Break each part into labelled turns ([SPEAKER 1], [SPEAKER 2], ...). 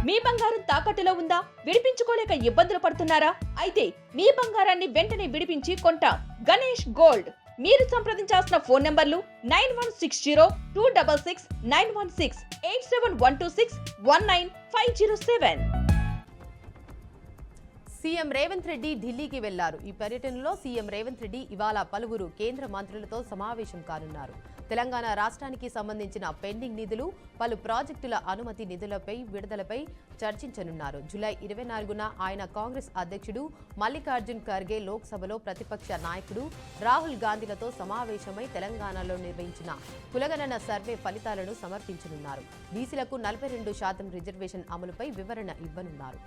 [SPEAKER 1] మీ బంగారం తాకట్టులో ఉందా? విడిపించుకోలేక ఇబ్బందులు పడుతున్నారా? అయితే మీ బంగారాన్ని వెంటనే విడిపించి కొంటాం. గణేష్ గోల్డ్. మీరు సంప్రదించాల్సిన ఫోన్ నంబర్లు 9160-266-916, 8712619507.
[SPEAKER 2] సీఎం రేవంత్ రెడ్డి ఢిల్లీకి వెళ్లారు. ఈ పర్యటనలో సీఎం రేవంత్ రెడ్డి ఇవాళ పలువురు కేంద్ర మంత్రులతో సమావేశం కానున్నారు. తెలంగాణ రాష్ట్రానికి సంబంధించిన పెండింగ్ నిధులు, పలు ప్రాజెక్టుల అనుమతి నిధులపై విడుదలపై చర్చించనున్నారు. జూలై 24న ఆయన కాంగ్రెస్ అధ్యక్షుడు మల్లికార్జున్ ఖర్గే, లోక్సభలో ప్రతిపక్ష నాయకుడు రాహుల్ గాంధీలతో సమావేశమై తెలంగాణలో నిర్వహించిన కులగణన సర్వే ఫలితాలను సమర్పించనున్నారు. బీసీలకు 42% రిజర్వేషన్ అమలుపై వివరణ ఇవ్వనున్నారు.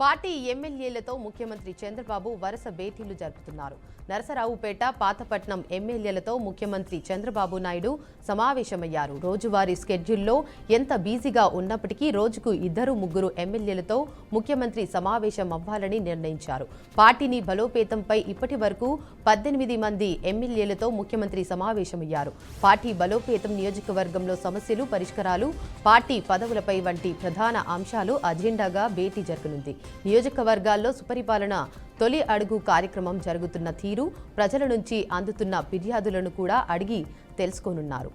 [SPEAKER 2] పార్టీ ఎమ్మెల్యేలతో ముఖ్యమంత్రి చంద్రబాబు వరుస భేటీలు జరుపుతున్నారు. నరసరావుపేట, పాతపట్నం ఎమ్మెల్యేలతో ముఖ్యమంత్రి చంద్రబాబు నాయుడు సమావేశమయ్యారు. రోజువారీ స్కెడ్యూల్లో ఎంత బిజీగా ఉన్నప్పటికీ రోజుకు 2-3 ఎమ్మెల్యేలతో ముఖ్యమంత్రి సమావేశం అవ్వాలని నిర్ణయించారు. పార్టీని బలోపేతంపై ఇప్పటి వరకు 18 మంది ఎమ్మెల్యేలతో ముఖ్యమంత్రి సమావేశమయ్యారు. పార్టీ బలోపేతం, నియోజకవర్గంలో సమస్యలు, పరిష్కారాలు, పార్టీ పదవులపై వంటి ప్రధాన అంశాలు అజెండాగా భేటీ జరగనుంది. నియోజకవర్గాల్లో సుపరిపాలన తొలి అడుగు కార్యక్రమం జరుగుతున్న తీరు, ప్రజల నుంచి అందుతున్న ఫిర్యాదులను కూడా అడిగి తెలుసుకోనున్నారు.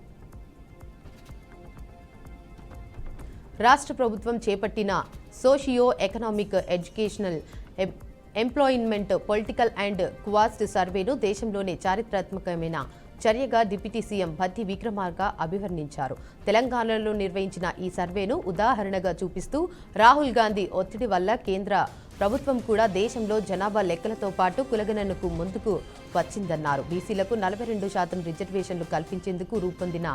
[SPEAKER 2] రాష్ట్ర ప్రభుత్వం చేపట్టిన socio economic, educational, employment, political and caste సర్వేను దేశంలోనే చారిత్రాత్మకమైన చర్యగా డిప్యూటీ సీఎం భట్టి విక్రమార్క అభివర్ణించారు. తెలంగాణలో నిర్వహించిన ఈ సర్వేను ఉదాహరణగా చూపిస్తూ రాహుల్ గాంధీ ఒత్తిడి వల్ల కేంద్ర ప్రభుత్వం కూడా దేశంలో జనాభా లెక్కలతో పాటు కులగణనకు ముందుకు వచ్చిందన్నారు. బీసీలకు 42% రిజర్వేషన్లు కల్పించేందుకు రూపొందిన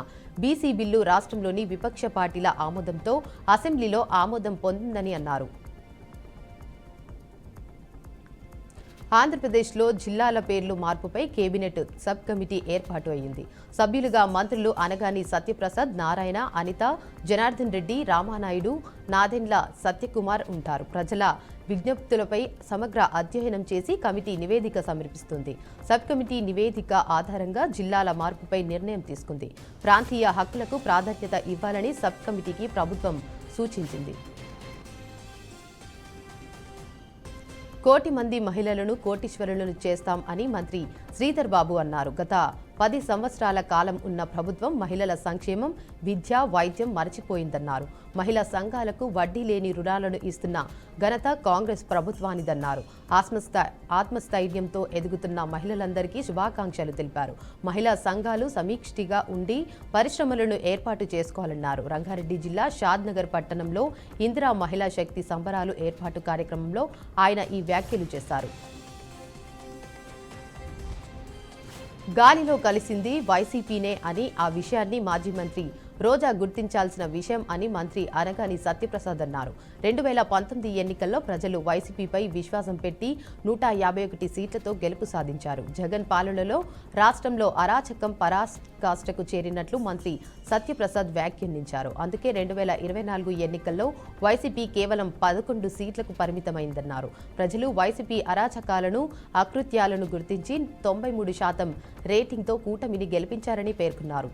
[SPEAKER 2] బీసీ బిల్లు రాష్ట్రంలోని విపక్ష పార్టీల ఆమోదంతో అసెంబ్లీలో ఆమోదం పొందిందని అన్నారు. ఆంధ్రప్రదేశ్లో జిల్లాల పేర్లు మార్పుపై కేబినెట్ సబ్ కమిటీ ఏర్పాటు అయింది. సభ్యులుగా మంత్రులు అనగాని సత్యప్రసాద్, నారాయణ, అనిత, జనార్దన్ రెడ్డి, రామానాయుడు, నాదెండ్ల సత్యకుమార్ ఉంటారు. ప్రజల విజ్ఞప్తులపై సమగ్ర అధ్యయనం చేసి కమిటీ నివేదిక సమర్పిస్తుంది. సబ్ కమిటీ నివేదిక ఆధారంగా జిల్లాల మార్పుపై నిర్ణయం తీసుకుంది. ప్రాంతీయ హక్కులకు ప్రాధాన్యత ఇవ్వాలని సబ్ కమిటీకి ప్రభుత్వం సూచించింది. 1 కోటి మంది మహిళలను కోటీశ్వరులను చేస్తాం అని మంత్రి శ్రీధర్ బాబు అన్నారు. గత 10 సంవత్సరాల కాలం ఉన్న ప్రభుత్వం మహిళల సంక్షేమం, విద్య, వైద్యం మరచిపోయిందన్నారు. మహిళా సంఘాలకు వడ్డీ లేని రుణాలను ఇస్తున్న ఘనత కాంగ్రెస్ ప్రభుత్వానిదన్నారు. ఆత్మస్థైర్యంతో ఎదుగుతున్న మహిళలందరికీ శుభాకాంక్షలు తెలిపారు. మహిళా సంఘాలు సమీక్షిగా ఉండి పరిశ్రమలను ఏర్పాటు చేసుకోవాలన్నారు. రంగారెడ్డి జిల్లా షాద్నగర్ పట్టణంలో ఇందిరా మహిళా శక్తి సంబరాలు ఏర్పాటు కార్యక్రమంలో ఆయన ఈ వ్యాఖ్యలు చేశారు. గాలిలో కలిసింది వైసీపీనే అని, ఆ విషయాన్ని మాజీ మంత్రి రోజా గుర్తించాల్సిన విషయం అని మంత్రి అనగాని సత్యప్రసాద్ అన్నారు. 2019 ఎన్నికల్లో ప్రజలు వైసీపీపై విశ్వాసం పెట్టి 151 సీట్లతో గెలుపు సాధించారు. జగన్ పాలనలో రాష్ట్రంలో అరాచకం పరాకాష్ఠకు చేరినట్లు మంత్రి సత్యప్రసాద్ వ్యాఖ్యానించారు. అందుకే 2024 ఎన్నికల్లో వైసీపీ కేవలం 11 సీట్లకు పరిమితమైందన్నారు. ప్రజలు వైసీపీ అరాచకాలను, అకృత్యాలను గుర్తించి 93% రేటింగ్తో కూటమిని గెలిపించారని పేర్కొన్నారు.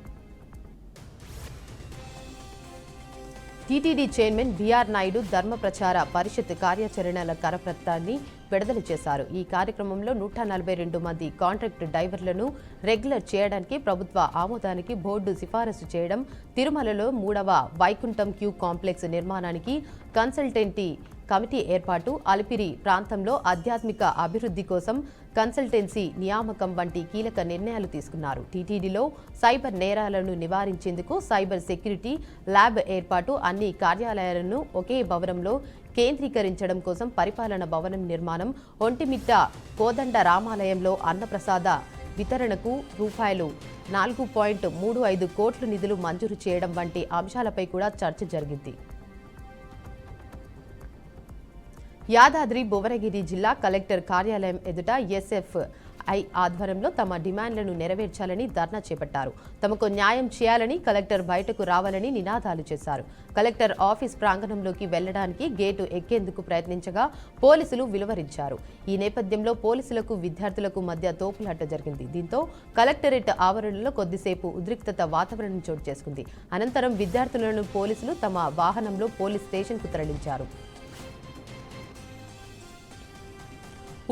[SPEAKER 2] టీటీడీ చైర్మన్ బీఆర్ నాయుడు ధర్మ ప్రచార పరిషత్ కార్యాచరణల కరపత్రాన్ని విడుదల చేశారు. ఈ కార్యక్రమంలో 142 మంది కాంట్రాక్ట్ డ్రైవర్లను రెగ్యులర్ చేయడానికి ప్రభుత్వ ఆమోదానికి బోర్డు సిఫారసు చేయడం, తిరుమలలో 3వ వైకుంఠం క్యూ కాంప్లెక్స్ నిర్మాణానికి కన్సల్టెంటీ కమిటీ ఏర్పాటు, అలిపిరి ప్రాంతంలో ఆధ్యాత్మిక అభివృద్ధి కోసం కన్సల్టెన్సీ నియామకం వంటి కీలక నిర్ణయాలు తీసుకున్నారు. టీటీడీలో సైబర్ నేరాలను నివారించేందుకు సైబర్ సెక్యూరిటీ ల్యాబ్ ఏర్పాటు, అన్ని కార్యాలయాలను ఒకే భవనంలో కేంద్రీకరించడం కోసం పరిపాలన భవనం నిర్మాణం, ఒంటిమిట్ట కోదండ రామాలయంలో అన్నప్రసాద వితరణకు ₹4.35 కోట్ల నిధులు మంజూరు చేయడం వంటి అంశాలపై కూడా చర్చ జరిగింది. యాదాద్రి భువనగిరి జిల్లా కలెక్టర్ కార్యాలయం ఎదుట ఎస్ఎఫ్ సిపిఐ ఆధ్వర్యంలో తమ డిమాండ్లను నెరవేర్చాలని ధర్నా చేపట్టారు. తమకు న్యాయం చేయాలని, కలెక్టర్ బయటకు రావాలని నినాదాలు చేశారు. కలెక్టర్ ఆఫీస్ ప్రాంగణంలోకి వెళ్లడానికి గేటు ఎక్కేందుకు ప్రయత్నించగా పోలీసులు విలువరించారు. ఈ నేపథ్యంలో పోలీసులకు విద్యార్థులకు మధ్య తోపులాట జరిగింది. దీంతో కలెక్టరేట్ ఆవరణలో కొద్దిసేపు ఉద్రిక్తత వాతావరణం చోటు చేసుకుంది. అనంతరం విద్యార్థులను పోలీసులు తమ వాహనంలో పోలీస్ స్టేషన్కు తరలించారు.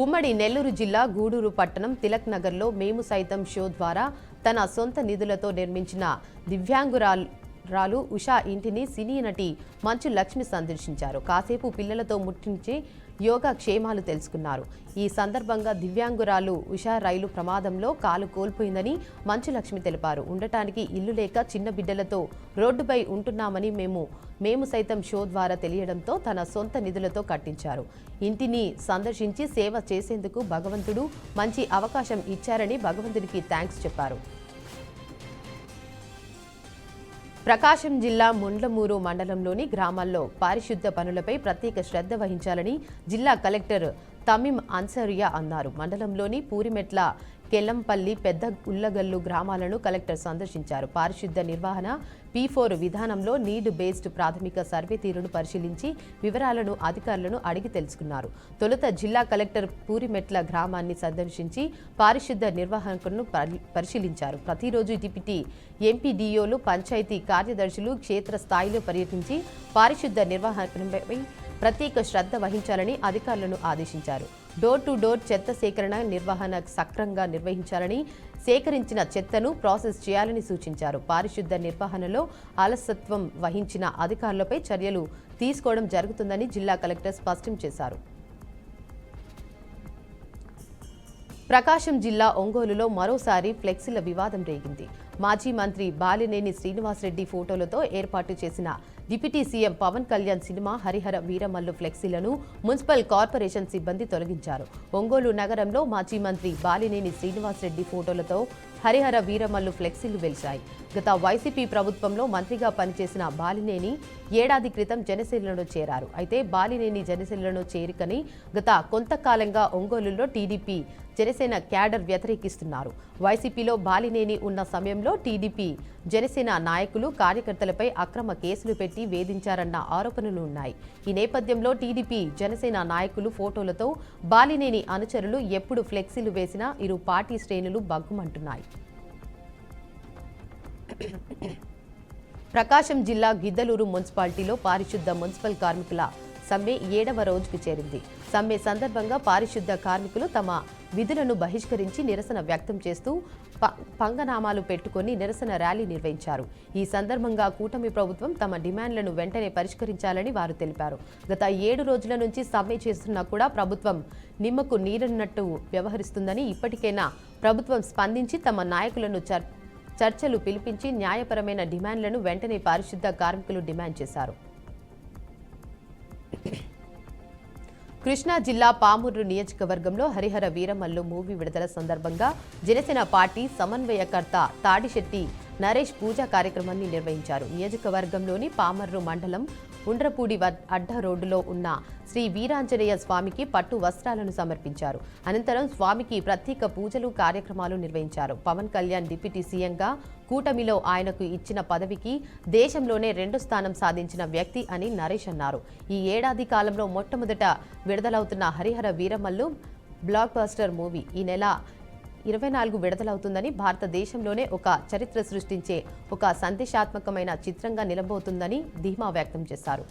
[SPEAKER 2] ఉమ్మడి నెల్లూరు జిల్లా గూడూరు పట్టణం తిలక్ నగర్లో మేము సైతం షో ద్వారా తన సొంత నిధులతో నిర్మించిన దివ్యాంగురాలు ఉషా ఇంటిని సినీ నటి మంచు లక్ష్మి సందర్శించారు. కాసేపు పిల్లలతో ముట్టించి యోగా క్షేమాలు తెలుసుకున్నారు. ఈ సందర్భంగా దివ్యాంగురాలు ఉషా రైలు ప్రమాదంలో కాలు కోల్పోయిందని మంచు లక్ష్మి తెలిపారు. ఉండటానికి ఇల్లు లేక చిన్న బిడ్డలతో రోడ్డుపై ఉంటున్నామని మేము సైతం షో ద్వారా తెలియడంతో తన సొంత నిధులతో కట్టించారు. ఇంటిని సందర్శించి సేవ చేసేందుకు భగవంతుడు మంచి అవకాశం ఇచ్చారని భగవంతుడికి థ్యాంక్స్ చెప్పారు. ప్రకాశం జిల్లా ముండ్లమూరు మండలంలోని గ్రామాల్లో పారిశుద్ధ్య పనులపై ప్రత్యేక శ్రద్ధ వహించాలని జిల్లా కలెక్టర్ తమీం అన్సారియా అన్నారు. మండలంలోని పూరిమెట్ల, కెల్లంపల్లి, పెద్ద ఉల్లగల్లు గ్రామాలను కలెక్టర్ సందర్శించారు. పారిశుద్ధ్య నిర్వహణ P4 విధానంలో నీడ్ బేస్డ్ ప్రాథమిక సర్వే తీరును పరిశీలించి వివరాలను అధికారులను అడిగి తెలుసుకున్నారు. తొలుత జిల్లా కలెక్టర్ పూరిమెట్ల గ్రామాన్ని సందర్శించి పారిశుద్ధ్య నిర్వహణను పరిశీలించారు. ప్రతిరోజు డిప్యూటీ ఎంపీడీఓలు, పంచాయతీ కార్యదర్శులు క్షేత్రస్థాయిలో పర్యటించి పారిశుద్ధ్య నిర్వహణపై ప్రత్యేక శ్రద్ధ వహించాలని అధికారులను ఆదేశించారు. డోర్ టు డోర్ చెత్త సేకరణ నిర్వహణ సక్రమంగా నిర్వహించాలని, సేకరించిన చెత్తను ప్రాసెస్ చేయాలని సూచించారు. పారిశుద్ధ్య నిర్వహణలో అలసత్వం వహించిన అధికారులపై చర్యలు తీసుకోవడం జరుగుతుందని జిల్లా కలెక్టర్ స్పష్టం చేశారు. ప్రకాశం జిల్లా ఒంగోలులో మరోసారి ఫ్లెక్సీల వివాదం రేగింది. మాజీ మంత్రి బాలినేని శ్రీనివాసరెడ్డి ఫోటోలతో ఏర్పాటు చేసిన deputy CM Pawan Kalyan cinema Harihara Veeramallu ఫ్లెక్సీలను మున్సిపల్ కార్పొరేషన్ సిబ్బంది తొలగించారు. ఒంగోలు నగరంలో మాజీ మంత్రి బాలినేని శ్రీనివాసరెడ్డి ఫోటోలతో హరిహర వీరమల్లు ఫ్లెక్సీలు వెలిశాయి. గత వైసీపీ ప్రభుత్వంలో మంత్రిగా పనిచేసిన బాలినేని ఏడాది క్రితం జనసేనలో చేరారు. అయితే బాలినేని జనసేనలో చేరికని గత కొంతకాలంగా ఒంగోలులో టీడీపీ, జనసేన క్యాడర్ వ్యతిరేకిస్తున్నారు. వైసీపీలో బాలినేని ఉన్న సమయంలో టీడీపీ, జనసేన నాయకులు, కార్యకర్తలపై అక్రమ కేసులు పెట్టి వేధించారన్న ఆరోపణలు ఉన్నాయి. ఈ నేపథ్యంలో టీడీపీ, జనసేన నాయకులు ఫోటోలతో బాలినేని అనుచరులు ఎప్పుడు ఫ్లెక్సీలు వేసినా ఇరు పార్టీ శ్రేణులు బగ్గుమంటున్నాయి. ప్రకాశం జిల్లా గిద్దలూరు మున్సిపాలిటీలో పారిశుద్ధ మున్సిపల్ కార్మికుల సమ్మె 7వ రోజుకు చేరింది. సమ్మె సందర్భంగా పారిశుద్ధ కార్మికులు తమ విధులను బహిష్కరించి నిరసన వ్యక్తం చేస్తూ పంగనామాలు పెట్టుకుని నిరసన ర్యాలీ నిర్వహించారు. ఈ సందర్భంగా కూటమి ప్రభుత్వం తమ డిమాండ్లను వెంటనే పరిష్కరించాలని వారు తెలిపారు. గత 7 రోజుల నుంచి సమ్మె చేస్తున్నా కూడా ప్రభుత్వం నిమ్మకు నీరున్నట్టు వ్యవహరిస్తుందని, ఇప్పటికైనా ప్రభుత్వం స్పందించి తమ నాయకులను చర్చలు పిలిపించి న్యాయపరమైన డిమాండ్లను వెంటనే పారిశుద్ధ కార్మికులు డిమాండ్ చేశారు. కృష్ణా జిల్లా పామూరు నియోజకవర్గంలో హరిహర వీరమల్లు మూవీ విడుదల సందర్భంగా జనసేన పార్టీ సమన్వయకర్త తాడిశెట్టి నరేష్ పూజా కార్యక్రమాన్ని నిర్వహించారు. నియోజకవర్గంలోని పామర్రు మండలం ఉండ్రపూడి అడ్డ రోడ్డులో ఉన్న శ్రీ వీరాంజనేయ స్వామికి పట్టు వస్త్రాలను సమర్పించారు. అనంతరం స్వామికి ప్రత్యేక పూజలు, కార్యక్రమాలు నిర్వహించారు. పవన్ కళ్యాణ్ డిప్యూటీ సీఎంగా కూటమిలో ఆయనకు ఇచ్చిన పదవికి దేశంలోనే 2వ స్థానం సాధించిన వ్యక్తి అని నరేష్ అన్నారు. ఈ ఏడాది కాలంలో మొట్టమొదట విడుదలవుతున్న Harihara Veeramallu blockbuster movie ఈ నెల 24 విడుదలవుతుందని, భారతదేశంలోనే ఒక చరిత్ర సృష్టించే ఒక సందేశాత్మకమైన చిత్రంగా నిలబోతుందని ధీమా వ్యక్తం చేశారు.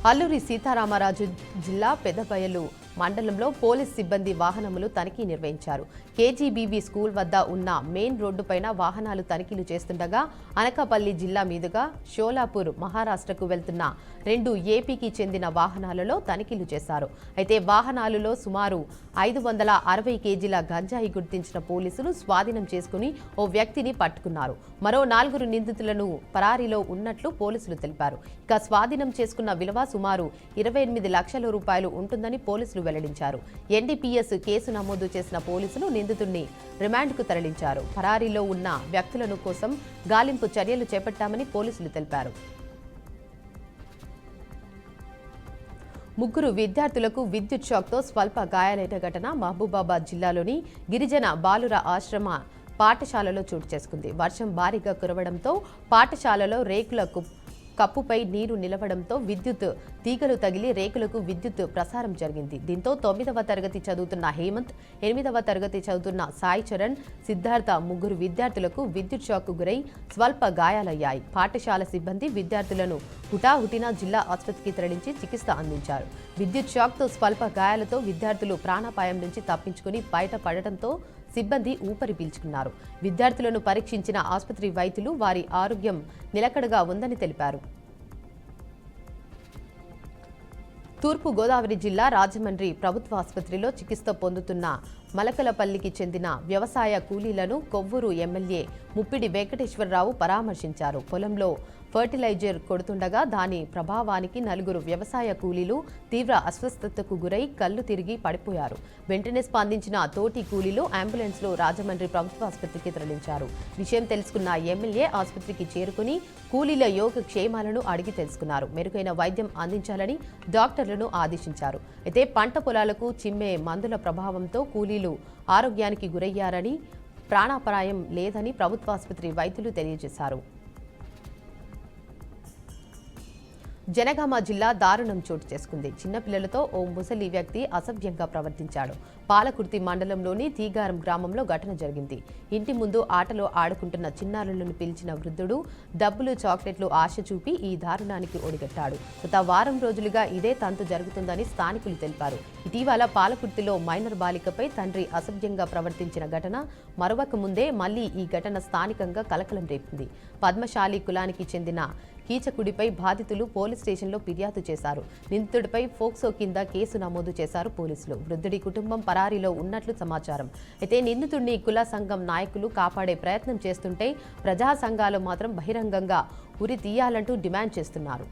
[SPEAKER 2] అల్లూరి సీతారామరాజు జిల్లా పెదబయలు మండలంలో పోలీస్ సిబ్బంది వాహనములు తనిఖీ నిర్వహించారు. కేజీబీబీ స్కూల్ వద్ద ఉన్న మెయిన్ రోడ్డుపైన వాహనాలు తనిఖీలు చేస్తుండగా అనకాపల్లి జిల్లా మీదుగా షోలాపూర్ మహారాష్ట్రకు వెళ్తున్న 2 ఏపీకి చెందిన వాహనాలలో తనిఖీలు చేశారు. అయితే వాహనాలలో సుమారు 560 కేజీల గంజాయి గుర్తించిన పోలీసులు స్వాధీనం చేసుకుని ఓ వ్యక్తిని పట్టుకున్నారు. మరో 4 నిందితులను పరారీలో ఉన్నట్లు పోలీసులు తెలిపారు. ఇక స్వాధీనం చేసుకున్న విలువ సుమారు 28 లక్షల రూపాయలు ఉంటుందని పోలీసులు వెల్లడించారు. ఎన్డీపీఎస్ కేసు నమోదు చేసిన పోలీసులు నిందితుడిని రిమాండ్కు తరలించారు. పరారీలో ఉన్న వ్యక్తులను కోసం గాలింపు చర్యలు చేపట్టామని పోలీసులు తెలిపారు. ముగ్గురు విద్యార్థులకు విద్యుత్ షాక్తో స్వల్ప గాయాలైన ఘటన మహబూబాబాద్ జిల్లాలోని గిరిజన బాలుర ఆశ్రమ పాఠశాలలో చోటు చేసుకుంది. వర్షం భారీగా కురవడంతో పాఠశాలలో రేకుల కప్పుపై నీరు నిలవడంతో విద్యుత్ తీగలు తగిలి రేకులకు విద్యుత్ ప్రసారం జరిగింది. దీంతో 9వ తరగతి చదువుతున్న హేమంత్, 8వ తరగతి చదువుతున్న సాయి చరణ్, సిద్ధార్థ ముగ్గురు విద్యార్థులకు విద్యుత్ షాక్కు గురై స్వల్ప గాయాలయ్యాయి. పాఠశాల సిబ్బంది విద్యార్థులను హుటాహుటిన జిల్లా ఆసుపత్రికి తరలించి చికిత్స అందించారు. విద్యుత్ షాక్తో స్వల్ప గాయాలతో విద్యార్థులు ప్రాణాపాయం నుంచి తప్పించుకుని బయటపడటంతో సిబ్బంది ఊపిరి పీల్చుకున్నారు. విద్యార్థులను పరీక్షించిన ఆసుపత్రి వైద్యులు వారి ఆరోగ్యం నిలకడగా ఉందని తెలిపారు. తూర్పు గోదావరి జిల్లా రాజమండ్రి ప్రభుత్వ ఆసుపత్రిలో చికిత్స పొందుతున్న మలకలపల్లికి చెందిన వ్యవసాయ కూలీలను కొవ్వూరు ఎమ్మెల్యే ముప్పిడి వెంకటేశ్వరరావు పరామర్శించారు. పొలంలో ఫర్టిలైజర్ కొడుతుండగా దాని ప్రభావానికి 4 వ్యవసాయ కూలీలు తీవ్ర అస్వస్థతకు గురై కళ్ళు తిరిగి పడిపోయారు. వెంటనే స్పందించిన తోటి కూలీలు అంబులెన్స్లో రాజమండ్రి ప్రభుత్వ ఆసుపత్రికి తరలించారు. విషయం తెలుసుకున్న ఎమ్మెల్యే ఆసుపత్రికి చేరుకుని కూలీల యోగక్షేమాలను అడిగి తెలుసుకున్నారు. మెరుగైన వైద్యం అందించాలని డాక్టర్లను ఆదేశించారు. అయితే పంట పొలాలకు చిమ్మే మందుల ప్రభావంతో కూలీలు ఆరోగ్యానికి గురయ్యారని, ప్రాణాపాయం లేదని ప్రభుత్వ ఆసుపత్రి వైద్యులు తెలియజేశారు. జనగామ జిల్లా దారుణం చోటు చేసుకుంది. చిన్నపిల్లలతో ఓ ముసలి వ్యక్తి అసభ్యంగా ప్రవర్తించాడు. పాలకుర్తి మండలంలోని తీగారం గ్రామంలో ఘటన జరిగింది. ఇంటి ముందు ఆటలో ఆడుకుంటున్న చిన్నారులను పిలిచిన వృద్ధుడు డబ్బులు, చాక్లెట్లు ఆశ చూపి ఈ దారుణానికి ఒడిగట్టాడు. గత వారం రోజులుగా ఇదే తంతు జరుగుతుందని స్థానికులు తెలిపారు. ఇటీవల పాలకుర్తిలో మైనర్ బాలికపై తండ్రి అసభ్యంగా ప్రవర్తించిన ఘటన మరొక ముందే మళ్లీ ఈ ఘటన స్థానికంగా కలకలం రేపింది. పద్మశాలి కులానికి చెందిన కీచకుడిపై బాధితులు పోలీస్ స్టేషన్లో ఫిర్యాదు చేశారు. నిందితుడిపై ఫోక్సో కింద కేసు నమోదు చేశారు పోలీసులు. వృద్ధుడి కుటుంబం పరారీలో ఉన్నట్లు సమాచారం. అయితే నిందితుడిని కుల సంఘం నాయకులు కాపాడే ప్రయత్నం చేస్తుంటే ప్రజా సంఘాలు మాత్రం బహిరంగంగా ఉరి తీయాలంటూ డిమాండ్ చేస్తున్నారు.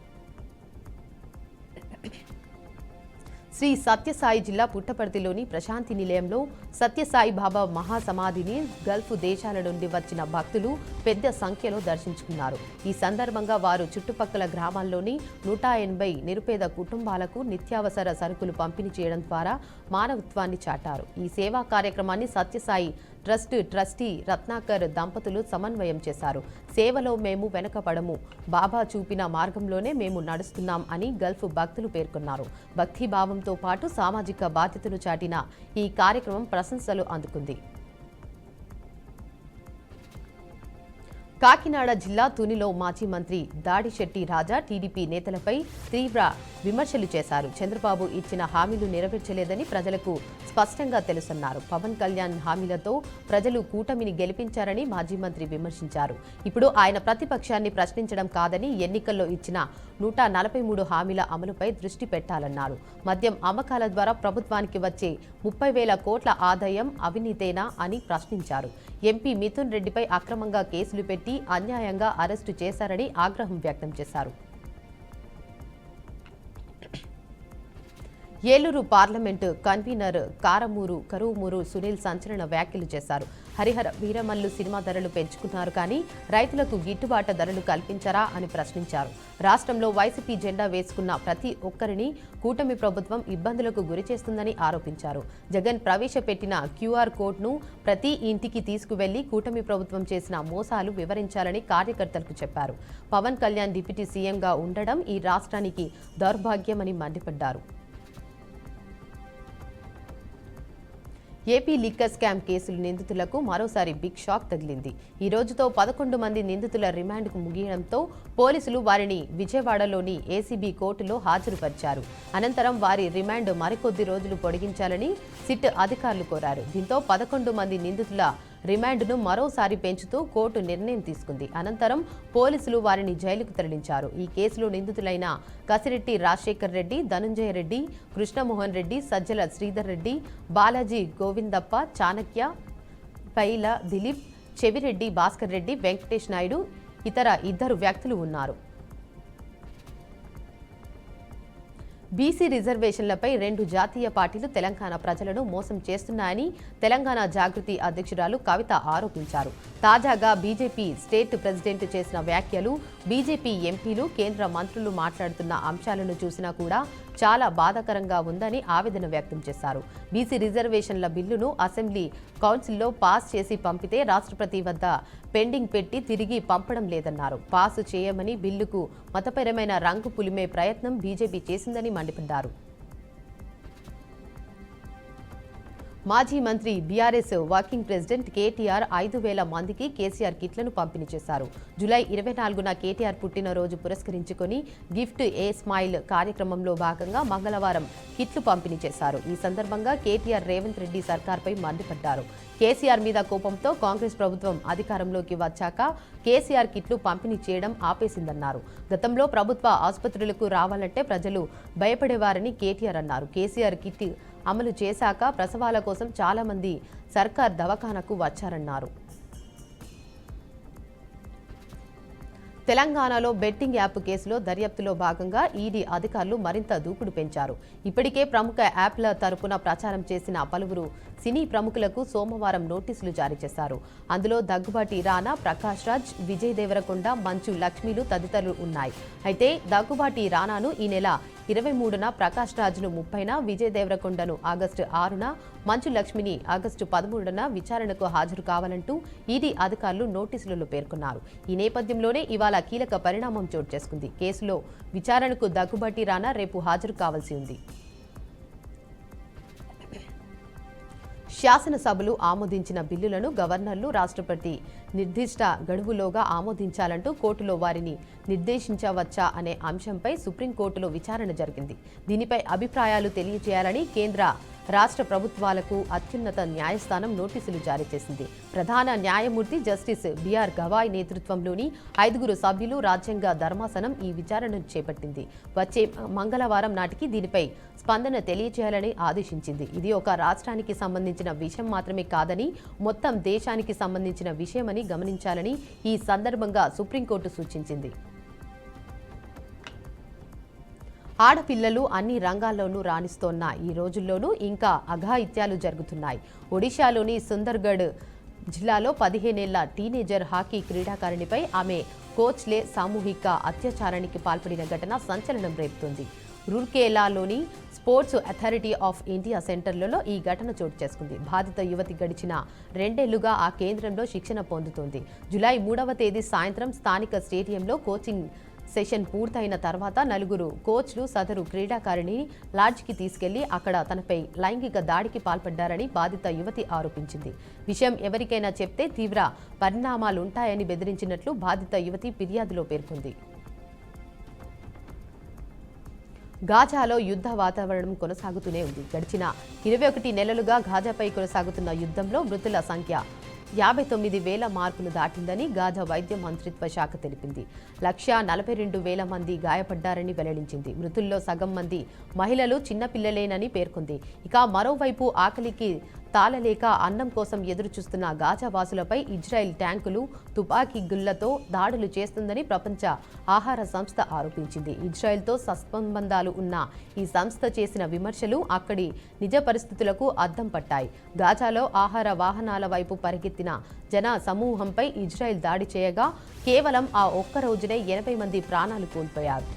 [SPEAKER 2] శ్రీ సత్యసాయి జిల్లా పుట్టపర్తిలోని ప్రశాంతి నిలయంలో సత్యసాయి బాబా మహాసమాధిని గల్ఫ్ దేశాల నుండి వచ్చిన భక్తులు పెద్ద సంఖ్యలో దర్శించుకున్నారు. ఈ సందర్భంగా వారు చుట్టుపక్కల గ్రామాల్లోని 180 నిరుపేద కుటుంబాలకు నిత్యావసర సరుకులు పంపిణీ చేయడం ద్వారా మానవత్వాన్ని చాటారు. ఈ సేవా కార్యక్రమాన్ని సత్యసాయి ట్రస్ట్ ట్రస్టీ రత్నాకర్ దంపతులు సమన్వయం చేశారు. సేవలో మేము వెనకపడము, బాబా చూపిన మార్గంలోనే మేము నడుస్తున్నాం అని గల్ఫ్ భక్తులు పేర్కొన్నారు. భక్తిభావంతో పాటు సామాజిక బాధ్యతను చాటిన ఈ కార్యక్రమం ప్రశంసలు అందుకుంది. కాకినాడ జిల్లా తునిలో మాజీ మంత్రి దాడిశెట్టి రాజా టీడీపీ నేతలపై తీవ్ర విమర్శలు చేశారు. చంద్రబాబు ఇచ్చిన హామీలు నెరవేర్చలేదని ప్రజలకు స్పష్టంగా తెలుసన్నారు. పవన్ కళ్యాణ్ హామీలతో ప్రజలు కూటమిని గెలిపించారని మాజీ మంత్రి విమర్శించారు. ఇప్పుడు ఆయన ప్రతిపక్షాన్ని ప్రశ్నించడం కాదని ఎన్నికల్లో ఇచ్చిన 143 హామీల అమలుపై దృష్టి పెట్టాలన్నారు. మద్యం అమ్మకాల ద్వారా ప్రభుత్వానికి వచ్చే 30,000 కోట్ల ఆదాయం అవినీతేనా అని ప్రశ్నించారు. ఎంపీ మిథున్ రెడ్డిపై అక్రమంగా కేసులు పెట్టి అన్యాయంగా అరెస్టు చేశారని ఆగ్రహం వ్యక్తం చేశారు. ఏలూరు పార్లమెంటు కన్వీనర్ కరువుమూరు సునీల్ సంచలన వ్యాఖ్యలు చేశారు. హరిహర వీరమల్లు సినిమా ధరలు పెంచుకున్నారు కానీ రైతులకు గిట్టుబాటు ధరలు కల్పించారా అని ప్రశ్నించారు. రాష్ట్రంలో వైసీపీ జెండా వేసుకున్న ప్రతి ఒక్కరిని కూటమి ప్రభుత్వం ఇబ్బందులకు గురిచేస్తుందని ఆరోపించారు. జగన్ ప్రవేశపెట్టిన క్యూఆర్ కోడ్ను ప్రతి ఇంటికి తీసుకువెళ్లి కూటమి ప్రభుత్వం చేసిన మోసాలు వివరించాలని కార్యకర్తలకు చెప్పారు. పవన్ కళ్యాణ్ డిప్యూటీ సీఎంగా ఉండడం ఈ రాష్ట్రానికి దౌర్భాగ్యమని మండిపడ్డారు. ఏపీ లిక్కర్ స్కామ్ కేసులు నిందితులకు మరోసారి బిగ్ షాక్ తగిలింది. ఈ రోజుతో 11 మంది నిందితుల రిమాండ్కు ముగియడంతో పోలీసులు వారిని విజయవాడలోని ఏసీబీ కోర్టులో హాజరుపరిచారు. అనంతరం వారి రిమాండ్ మరికొద్ది రోజులు పొడిగించాలని సిట్ అధికారులు కోరారు. దీంతో 11 మంది నిందితుల రిమాండ్ను మరోసారి పెంచుతూ కోర్టు నిర్ణయం తీసుకుంది. అనంతరం పోలీసులు వారిని జైలుకు తరలించారు. ఈ కేసులో నిందితులైన కసిరెడ్డి రాజశేఖర్ రెడ్డి, ధనుంజయ రెడ్డి, కృష్ణమోహన్ రెడ్డి, సజ్జల శ్రీధర్ రెడ్డి, బాలాజీ గోవిందప్ప, చాణక్య, పైల దిలీప్, చెవిరెడ్డి భాస్కర్ రెడ్డి, వెంకటేష్ నాయుడు, ఇతర 2 వ్యక్తులు ఉన్నారు. బీసీ రిజర్వేషన్లపై 2 జాతీయ పార్టీలు తెలంగాణ ప్రజలను మోసం చేస్తున్నాయని తెలంగాణ జాగృతి అధ్యక్షురాలు కవిత ఆరోపించారు. తాజాగా బీజేపీ స్టేట్ ప్రెసిడెంట్ చేసిన వ్యాఖ్యలు, బీజేపీ ఎంపీలు, కేంద్ర మంత్రులు మాట్లాడుతున్న అంశాలను చూసినా కూడా చాలా బాధాకరంగా ఉందని ఆవేదన వ్యక్తం చేశారు. బీసీ రిజర్వేషన్ల బిల్లును అసెంబ్లీ కౌన్సిల్లో పాస్ చేసి పంపితే రాష్ట్రపతి వద్ద పెండింగ్ పెట్టి తిరిగి పంపడం లేదన్నారు. పాస్ చేయమని బిల్లుకు మతపరమైన రంగు పులిమే ప్రయత్నం బీజేపీ చేసిందని మండిపడ్డారు. మాజీ మంత్రి బీఆర్ఎస్ వర్కింగ్ ప్రెసిడెంట్ కేటీఆర్ 5,000 మందికి కేసీఆర్ కిట్లను పంపిణీ చేశారు. జూలై 24న కేటీఆర్ పుట్టినరోజు పురస్కరించుకొని గిఫ్ట్ ఏ స్మైల్ కార్యక్రమంలో భాగంగా మంగళవారం కిట్లు పంపిణీ చేశారు. ఈ సందర్భంగా కేటీఆర్ రేవంత్ రెడ్డి సర్కార్పై మండిపడ్డారు. కేసీఆర్ మీద కోపంతో కాంగ్రెస్ ప్రభుత్వం అధికారంలోకి వచ్చాక కేసీఆర్ కిట్లు పంపిణీ చేయడం ఆపేసిందన్నారు. గతంలో ప్రభుత్వ ఆసుపత్రులకు రావాలంటే ప్రజలు భయపడేవారని కేటీఆర్ అన్నారు. కేసీఆర్ కిట్ అమలు చేశాక ప్రసవాల కోసం చాలా మంది సర్కార్ దవాఖానకు వచ్చారన్నారు. తెలంగాణలో బెట్టింగ్ యాప్ కేసులో దర్యాప్తులో భాగంగా ఈడీ అధికారులు మరింత దూకుడు పెంచారు. ఇప్పటికే ప్రముఖ యాప్ల తరపున ప్రచారం చేసిన పలువురు సినీ ప్రముఖులకు సోమవారం నోటీసులు జారీ చేశారు. అందులో దగ్గుబాటి రానా, ప్రకాష్ రాజ్, విజయ్ దేవరకొండ, మంచు లక్ష్మిలు తదితరులు ఉన్నాయి. అయితే దగ్గుబాటి రానాను ఈ నెల 23న, ప్రకాష్ రాజ్ను 30న, విజయ్ దేవరకొండను ఆగస్టు 6న, మంచు లక్ష్మిని ఆగస్టు 13న విచారణకు హాజరు కావాలంటూ ఈడీ అధికారులు నోటీసులలో పేర్కొన్నారు. ఈ నేపథ్యంలోనే ఇవాళ కీలక పరిణామం చోటు చేసుకుంది. కేసులో విచారణకు దగ్గుబాటి రానా రేపు హాజరు కావాల్సి ఉంది. శాసనసభలు ఆమోదించిన బిల్లులను గవర్నర్లు, రాష్ట్రపతి నిర్దిష్ట గడువులోగా ఆమోదించాలంటూ కోర్టులో వారిని నిర్దేశించవచ్చా అనే అంశంపై సుప్రీంకోర్టులో విచారణ జరిగింది. దీనిపై అభిప్రాయాలు తెలియజేయాలని కేంద్ర, రాష్ట్ర ప్రభుత్వాలకు అత్యున్నత న్యాయస్థానం నోటీసులు జారీ చేసింది. ప్రధాన న్యాయమూర్తి జస్టిస్ బిఆర్ గవాయ్ నేతృత్వంలోని 5 సభ్యులు రాజ్యాంగ ధర్మాసనం ఈ విచారణను చేపట్టింది. వచ్చే మంగళవారం నాటికి దీనిపై స్పందన తెలియజేయాలని ఆదేశించింది. ఇది ఒక రాష్ట్రానికి సంబంధించిన విషయం మాత్రమే కాదని, మొత్తం దేశానికి సంబంధించిన విషయమని గమనించాలని ఈ సందర్భంగా సుప్రీంకోర్టు సూచించింది. ఆడపిల్లలు అన్ని రంగాల్లోనూ రాణిస్తోన్న ఈ రోజుల్లోనూ ఇంకా అఘాయిత్యాలు జరుగుతున్నాయి. ఒడిశాలోని సుందర్గఢ్ జిల్లాలో 15 ఏళ్ల టీనేజర్ హాకీ క్రీడాకారిణిపై ఆమె కోచ్లే సామూహిక అత్యాచారానికి పాల్పడిన ఘటన సంచలనం రేపుతోంది. రూర్కేలాలోని స్పోర్ట్స్ అథారిటీ ఆఫ్ ఇండియా సెంటర్లలో ఈ ఘటన చోటు చేసుకుంది. బాధిత యువతి గడిచిన 2 ఏళ్లుగా ఆ కేంద్రంలో శిక్షణ పొందుతోంది. జూలై 3వ తేదీ సాయంత్రం స్థానిక స్టేడియంలో కోచింగ్ సెషన్ పూర్తయిన తర్వాత 4 కోచ్లు సదరు క్రీడాకారిణిని లాడ్జికి తీసుకెళ్లి అక్కడ తనపై లైంగిక దాడికి పాల్పడ్డారని బాధిత యువతి ఆరోపించింది. విషయం ఎవరికైనా చెప్తే తీవ్ర పరిణామాలుంటాయని బెదిరించినట్లు బాధిత యువతి ఫిర్యాదులో పేర్కొంది. గాజాలో యుద్ధ వాతావరణం కొనసాగుతూనే ఉంది. గడిచిన 21 నెలలుగా గాజాపై కొనసాగుతున్న యుద్ధంలో మృతుల సంఖ్య 59,000 మార్కును దాటిందని గాజా వైద్య మంత్రిత్వ శాఖ తెలిపింది. 142,000 మంది గాయపడ్డారని వెల్లడించింది. మృతుల్లో సగం మంది మహిళలు, చిన్నపిల్లలేనని పేర్కొంది. ఇక మరోవైపు ఆకలికి తాళలేక అన్నం కోసం ఎదురుచూస్తున్న గాజా వాసులపై ఇజ్రాయెల్ ట్యాంకులు, తుపాకీ గుళ్లతో దాడులు చేస్తుందని ప్రపంచ ఆహార సంస్థ ఆరోపించింది. ఇజ్రాయెల్తో సత్సంబంధాలు ఉన్న ఈ సంస్థ చేసిన విమర్శలు అక్కడి నిజ పరిస్థితులకు అద్దం పట్టాయి. గాజాలో ఆహార వాహనాల వైపు పరిగెత్తిన జన సమూహంపై ఇజ్రాయెల్ దాడి చేయగా కేవలం ఆ ఒక్క రోజునే 80 మంది ప్రాణాలు కోల్పోయారు.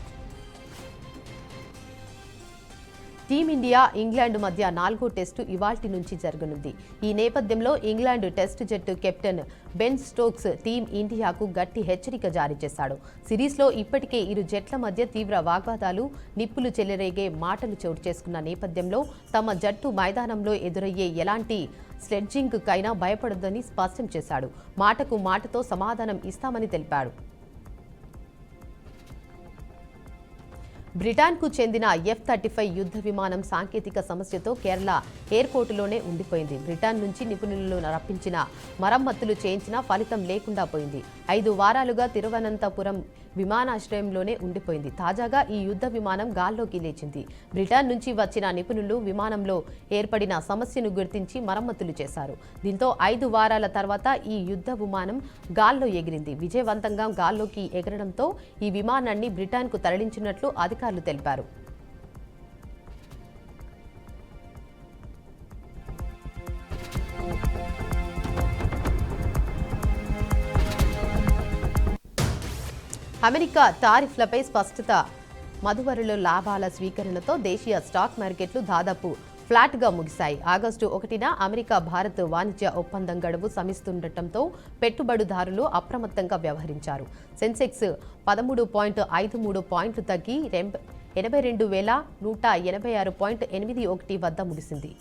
[SPEAKER 2] టీమిండియా, ఇంగ్లాండ్ మధ్య 4వ టెస్టు ఇవాల్టి నుంచి జరగనుంది. ఈ నేపథ్యంలో ఇంగ్లాండ్ టెస్టు జట్టు కెప్టెన్ బెన్ స్టోక్స్ టీం ఇండియాకు గట్టి హెచ్చరిక జారీ చేశాడు. సిరీస్లో ఇప్పటికే ఇరు జట్ల మధ్య తీవ్ర వాగ్వాదాలు, నిప్పులు చెలరేగే మాటలు చోటు చేసుకున్న నేపథ్యంలో తమ జట్టు మైదానంలో ఎదురయ్యే ఎలాంటి స్లెడ్జింగ్కైనా భయపడొద్దని స్పష్టం చేశాడు. మాటకు మాటతో సమాధానం ఇస్తామని తెలిపాడు. బ్రిటన్కు చెందిన F-35 యుద్ధ విమానం సాంకేతిక సమస్యతో కేరళ ఎయిర్పోర్టులోనే ఉండిపోయింది. బ్రిటన్ నుంచి నిపుణులను రప్పించిన, మరమ్మతులు చేయించినా ఫలితం లేకుండా పోయింది. 5 వారాలుగా తిరువనంతపురం విమానాశ్రయంలోనే ఉండిపోయింది. తాజాగా ఈ యుద్ధ విమానం గాల్లోకి లేచింది. బ్రిటన్ నుంచి వచ్చిన నిపుణులు విమానంలో ఏర్పడిన సమస్యను గుర్తించి మరమ్మతులు చేశారు. దీంతో 5 వారాల తర్వాత ఈ యుద్ధ విమానం గాల్లో ఎగిరింది. విజయవంతంగా గాల్లోకి ఎగరడంతో ఈ విమానాన్ని బ్రిటన్కు తరలించినట్లు అధికారులు తెలిపారు. అమెరికా టారిఫ్లపై స్పష్టత మదువరులో లాభాల స్వీకరణతో దేశీయ స్టాక్ మార్కెట్లు దాదాపు ఫ్లాట్గా ముగిశాయి. ఆగస్టు 1న అమెరికా భారత్ వాణిజ్య ఒప్పందం గడువు సమిస్తుండటంతో పెట్టుబడిదారులు అప్రమత్తంగా వ్యవహరించారు. సెన్సెక్స్ 13.53 పాయింట్లు తగ్గి 82,186.81 వద్ద ముగిసింది.